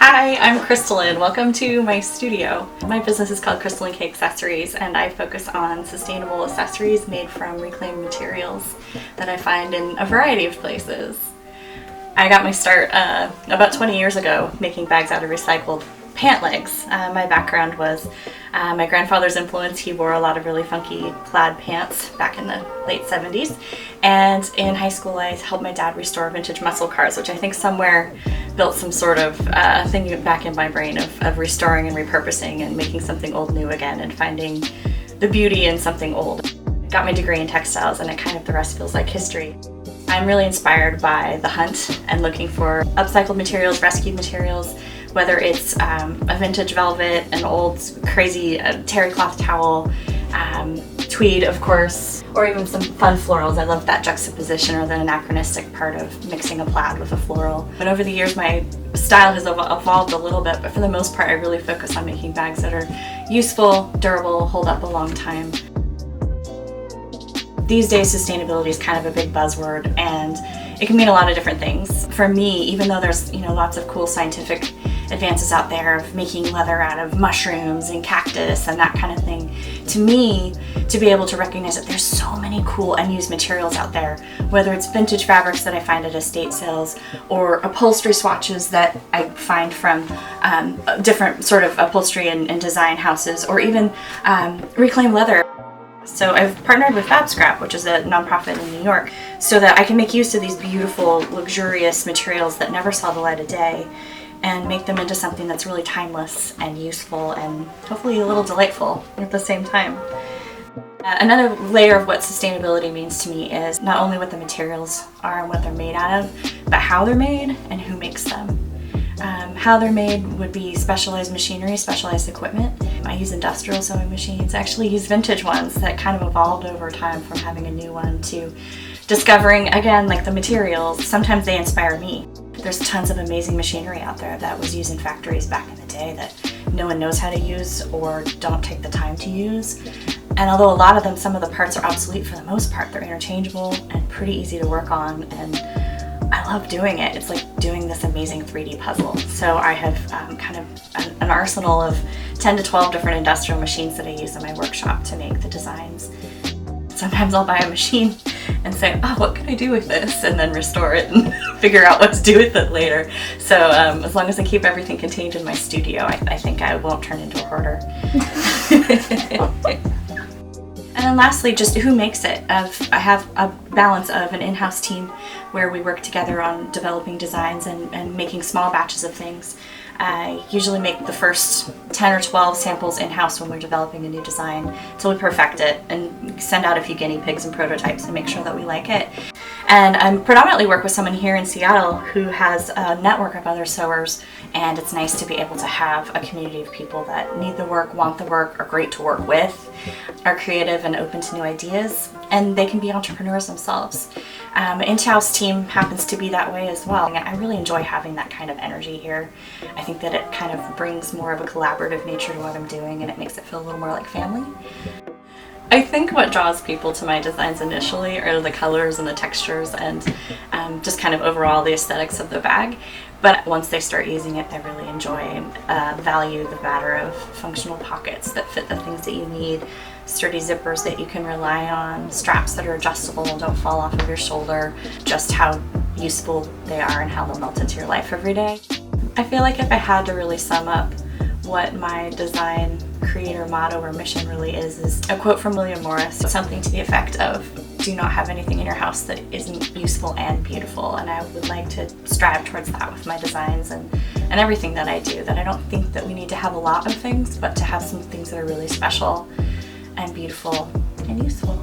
Hi, I'm Crystalyn. Welcome to my studio. My business is called Crystalyn Kae Accessories, and I focus on sustainable accessories made from reclaimed materials that I find in a variety of places. I got my start about 20 years ago making bags out of recycled pant legs. My background was my grandfather's influence. He wore a lot of really funky plaid pants back in the late 70s. And in high school, I helped my dad restore vintage muscle cars, which I think somewhere built some sort of thing back in my brain of restoring and repurposing and making something old new again and finding the beauty in something old. Got my degree in textiles, and the rest feels like history. I'm really inspired by the hunt and looking for upcycled materials, rescued materials, whether it's a vintage velvet, an old crazy terry cloth towel, tweed of course, or even some fun florals. I love that juxtaposition or the anachronistic part of mixing a plaid with a floral. And over the years my style has evolved a little bit, but for the most part I really focus on making bags that are useful, durable, hold up a long time. These days sustainability is kind of a big buzzword, and it can mean a lot of different things. For me, even though there's lots of cool scientific advances out there of making leather out of mushrooms and cactus and that kind of thing, to me, to be able to recognize that there's so many cool unused materials out there, whether it's vintage fabrics that I find at estate sales or upholstery swatches that I find from different sort of upholstery and design houses, or even reclaimed leather. So I've partnered with Fab Scrap, which is a nonprofit in New York, so that I can make use of these beautiful, luxurious materials that never saw the light of day and make them into something that's really timeless and useful and hopefully a little delightful at the same time. Another layer of what sustainability means to me is not only what the materials are and what they're made out of, but how they're made and who makes them. How they're made would be specialized machinery, specialized equipment. I use industrial sewing machines. I actually use vintage ones that kind of evolved over time from having a new one to discovering, again, like the materials. Sometimes they inspire me. There's tons of amazing machinery out there that was used in factories back in the day that no one knows how to use or don't take the time to use. And although a lot of them, some of the parts are obsolete, for the most part, they're interchangeable and pretty easy to work on, and I love doing it. It's like doing this amazing 3D puzzle. So I have kind of an arsenal of 10 to 12 different industrial machines that I use in my workshop to make the designs. Sometimes I'll buy a machine and say, oh, what can I do with this? And then restore it and figure out what to do with it later. So as long as I keep everything contained in my studio, I think I won't turn into a hoarder. And then lastly, just who makes it. I have a balance of an in-house team where we work together on developing designs and making small batches of things. I usually make the first 10 or 12 samples in-house when we're developing a new design until we perfect it and send out a few guinea pigs and prototypes to make sure that we like it. And I predominantly work with someone here in Seattle who has a network of other sewers, and it's nice to be able to have a community of people that need the work, want the work, are great to work with, are creative and open to new ideas, and they can be entrepreneurs themselves. In-house team happens to be that way as well. I really enjoy having that kind of energy here. I think that it kind of brings more of a collaborative nature to what I'm doing, and it makes it feel a little more like family. I think what draws people to my designs initially are the colors and the textures and just kind of overall the aesthetics of the bag. But once they start using it, they really enjoy and value the matter of functional pockets that fit the things that you need, sturdy zippers that you can rely on, straps that are adjustable and don't fall off of your shoulder, just how useful they are and how they'll melt into your life every day. I feel like if I had to really sum up what my design creator motto or mission really is a quote from William Morris, something to the effect of, do not have anything in your house that isn't useful and beautiful. And I would like to strive towards that with my designs and everything that I do, that I don't think that we need to have a lot of things, but to have some things that are really special and beautiful and useful.